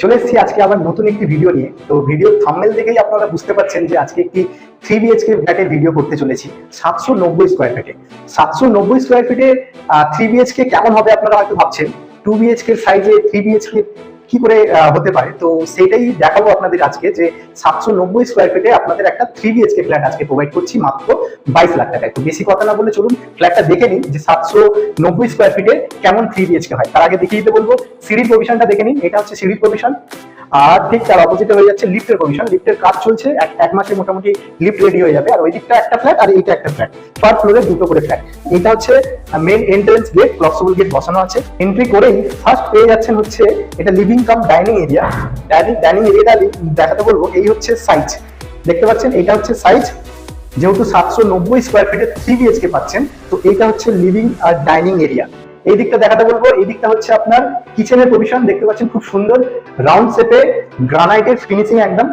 চলে এসেছি আজকে আবার নতুন একটি ভিডিও নিয়ে। তো ভিডিও থাম্বনেল দেখেই আপনারা বুঝতে পারছেন যে আজকে একটি 3 বিএইচকে ফ্ল্যাটের ভিডিও করতে চলেছি 790 স্কোয়ার ফিটে। 790 স্কোয়ার ফিটে 3 বিএইচকে কেমন হবে আপনারা হয়তো ভাবছেন। 2 বিএইচকে সাইজে 3 বিএইচকে কি করে হতে পারে, তো সেটাই দেখাবো আপনাদের আজকে যে 790 স্কোয়ার ফিটে আপনাদের একটা 3 বিএইচকে ফ্ল্যাট আজকে প্রোভাইড করছি মাত্র 22 লাখ টাকায়। তো বেশি কথা না বলে চলুন ফ্ল্যাটটা দেখে নিন যে 790 স্কোয়ার ফিটে কেমন 3 বিএইচকে হয়। তার আগে দেখিয়ে দিতে বলবো সিঁড়ির প্রভিশনটা দেখে নিন। এটা হচ্ছে সিঁড়ির প্রভিশন, আর ঠিক তার অপোজিটে হয়ে যাচ্ছে লিফটের প্রভিশন। লিফটের কাজ চলছে, এক মাসে মোটামুটি লিফট রেডি হয়ে যাবে। আর ওই দিকটা একটা ফ্ল্যাট আর এইটা একটা ফ্ল্যাট, পার ফ্লোরে দুটো করে ফ্ল্যাট। এটা হচ্ছে মেন এন্ট্রেন্স গেট, ক্লকসেবল গেট বসানো আছে। এন্ট্রি করেই ফার্স্ট পেয়ে যাচ্ছেন হচ্ছে এটা living cum dining area. Dining এরিয়াটা দেখাতে বলবো, এই হচ্ছে সাইজ, দেখতে পাচ্ছেন এটা হচ্ছে সাইজ। যেহেতু 790 স্কোয়ার ফিটে 3 বিএইচকে পাচ্ছেন, তো এইটা হচ্ছে লিভিং আর ডাইনিং এরিয়া। এই দিকটা দেখাতে বলবো, এই দিকটা হচ্ছে আপনার কিচেনের প্রভিশন, দেখতে পাচ্ছেন খুব সুন্দর রাউন্ড শেপে গ্রানাইটের ফিনিশিং একদম।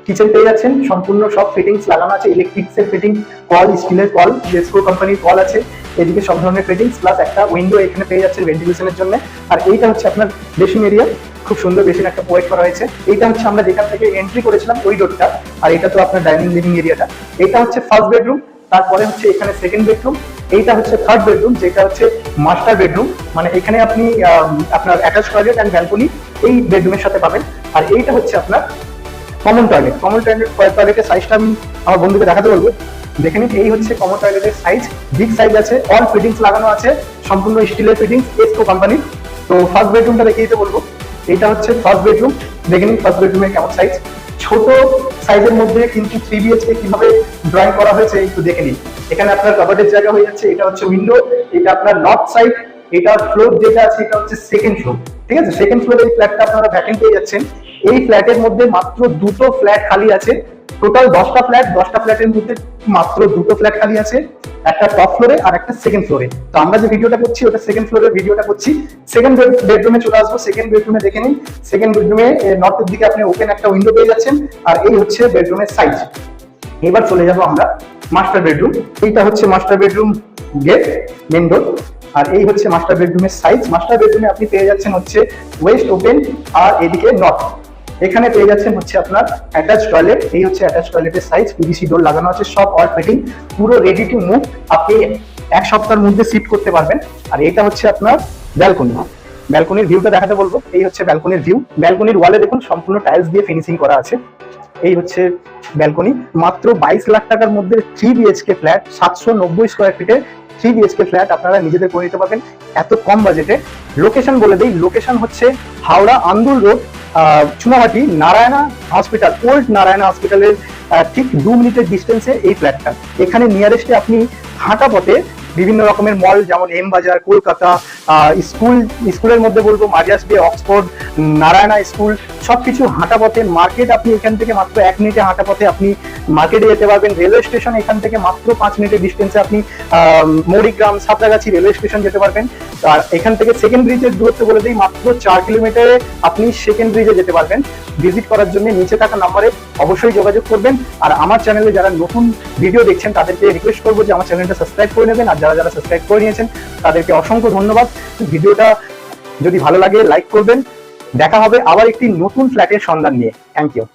কিচেন পেয়ে যাচ্ছেন সম্পূর্ণ সব ফিটিংস লাগানো আছে, ইলেকট্রিক্সের ফিটিং, কল স্টিলের কল, জেসকো কোম্পানির কল আছে। এদিকে সব ধরনের ফিটিংস প্লাস একটা উইন্ডো এখানে পেয়ে যাচ্ছেন ভেন্টিলেশনের জন্য। আর এইটা হচ্ছে আপনার বেসিন এরিয়া, খুব সুন্দর বেসিন একটা প্রোভাইড করা হয়েছে। এইটা হচ্ছে আমরা যেখান থেকে এন্ট্রি করেছিলাম ওই ডোরটা, আর এটা তো আপনার ডাইনিং লিভিং এরিয়াটা। এটা হচ্ছে ফার্স্ট বেডরুম, তারপরে হচ্ছে এখানে সেকেন্ড বেডরুম, এইটা হচ্ছে থার্ড বেডরুম, যেটা হচ্ছে মাস্টার বেডরুম। মানে এখানে আপনি আপনার অ্যাটাচ টয়লেট অ্যান্ড ব্যালকনি এই বেডরুমের সাথে পাবেন। আর এইটা হচ্ছে আপনার কমন টয়লেট। কমন টয়লেটের সাইজটা আমি আমার বন্ধুকে দেখাতে বলবো, দেখে নিন। এই হচ্ছে কমন টয়লেটের সাইজ, বিগ সাইজ আছে, অল ফিটিংস লাগানো আছে, সম্পূর্ণ স্টিলের ফিটিংস, জেসকো কোম্পানি। তো ফার্স্ট বেডরুমটা দেখিয়ে দিতে বলবো, এটা হচ্ছে ফার্স্ট বেডরুম, দেখে নিন ফার্স্ট বেডরুমের কেমন সাইজ। ছোট সাইজের মধ্যে কিন্তু 3 বিএইচকে কিভাবে ড্রয়িং করা হয়েছে একটু দেখে নিন। এখানে আপনার কাবার্ডের জায়গা হয়ে যাচ্ছে, এটা হচ্ছে উইন্ডো, এটা আপনার নর্থ সাইড, এটা ফ্লোর যেটা আছে এটা হচ্ছে সেকেন্ড ফ্লোর। ঠিক আছে, সেকেন্ড ফ্লোরে এই ফ্ল্যাটটা আপনারা ভ্যাকেন্ট পেয়ে যাচ্ছেন। এই ফ্ল্যাটের মধ্যে মাত্র দুটো ফ্ল্যাট খালি আছে। টোটাল 10টা ফ্ল্যাট, 10টা ফ্ল্যাটের মধ্যে মাত্র দুটো ফ্ল্যাট খালি আছে, একটা টপ ফ্লোরে আর একটা সেকেন্ড ফ্লোরে। তো আমরা যে ভিডিওটা করছি ওটা সেকেন্ড ফ্লোরের ভিডিওটা করছি। সেকেন্ড বেডরুমে চলে আসবো। সেকেন্ড বেডরুমে দেখে নিন, সেকেন্ড বেডরুমে নর্থের দিকে আপনি ওপেন একটা উইন্ডো পেয়ে যাচ্ছেন। আর এই হচ্ছে বেডরুমের সাইজ। এবার চলে যাবো আমরা মাস্টার বেডরুম। এইটা হচ্ছে master bedroom gate, main door. আর এই হচ্ছে মাস্টার বেডরুমের সাইজ। মাস্টার বেডরুমে আপনি পেয়ে যাচ্ছেন হচ্ছে ওয়েস্ট ওপেন, আর এদিকে নর্থ। এখানে পেয়ে যাচ্ছেন হচ্ছে আপনার অ্যাটাচ টয়লেট। এই হচ্ছে অ্যাটাচ টয়লেটের সাইজ, পিভিসি ডোর লাগানো আছে, সব অল ফিটিং, পুরো রেডি টু মুভ। আপনি এক সপ্তাহের মধ্যে শিফট করতে পারবেন। আর এটা হচ্ছে আপনার ব্যালকনি। ব্যালকনির ভিউটা দেখাতে বলবো, এই হচ্ছে ব্যালকনির ভিউ। ব্যালকনির ওয়ালে দেখুন সম্পূর্ণ টাইলস দিয়ে ফিনিশিং করা আছে। এই হচ্ছে ব্যালকনি। মাত্র 22 লাখ টাকার মধ্যে 3 বিএইচকে ফ্ল্যাট, 790 স্কোয়ার ফিটে 3 বিএইচকে ফ্ল্যাট আপনারা নিজেদের করে নিতে পারবেন এত কম বাজেটে। লোকেশন বলে দেই, লোকেশন হচ্ছে Howrah Andul road, Chunabhati, Narayana hospital, old Narayana হসপিটালের ঠিক 2 মিনিটের ডিস্টেন্সে এই ফ্ল্যাটটা। এখানে নিয়ারেস্টে আপনি হাঁটা পথে বিভিন্ন রকমের মল, যেমন এম বাজার, কলকাতা, স্কুলের মধ্যে বলবো মারিয়াস বে, অক্সফোর্ড, নারায়ণা স্কুল, সবকিছু হাঁটা পথে। মার্কেট আপনি এখান থেকে মাত্র 1 মিনিটে হাঁটা পথে আপনি মার্কেটে যেতে পারবেন। রেলওয়ে স্টেশন এখান থেকে মাত্র 5 মিনিটের ডিস্টেন্সে আপনি মরিগ্রাম, সাঁতরাগাছি রেলওয়ে স্টেশন যেতে পারবেন। আর এখান থেকে সেকেন্ড ব্রিজের দূরত্ব বলে দিই, মাত্র 4 কিলোমিটারে আপনি সেকেন্ড ব্রিজে যেতে পারবেন। ভিজিট করার জন্য নিচে থাকা নাম্বারে অবশ্যই যোগাযোগ করবেন। আর আমার চ্যানেলে যারা নতুন ভিডিও দেখছেন তাদেরকে রিকোয়েস্ট করবো যে আমার চ্যানেলটা সাবস্ক্রাইব করে নেবেন। আর যারা যারা সাবস্ক্রাইব করে নিয়েছেন তাদেরকে অসংখ্য ধন্যবাদ। ভিডিওটা যদি ভালো লাগে লাইক করবেন। দেখা হবে আবার একটি নতুন ফ্ল্যাটের সন্ধান নিয়ে। Thank you.